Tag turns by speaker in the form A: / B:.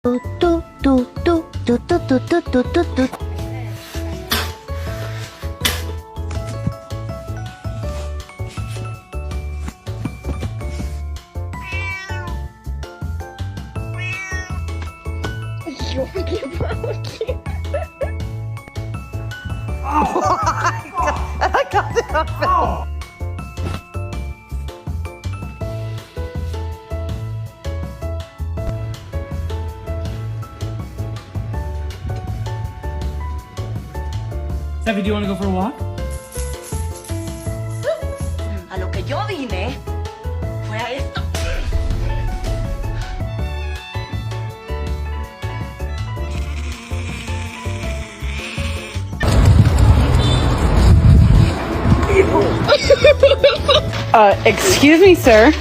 A: Oh my God! I got it off.
B: Steffi, do you want to go for a walk?
C: A lo que yo vine fue a esto.
D: Excuse me, sir.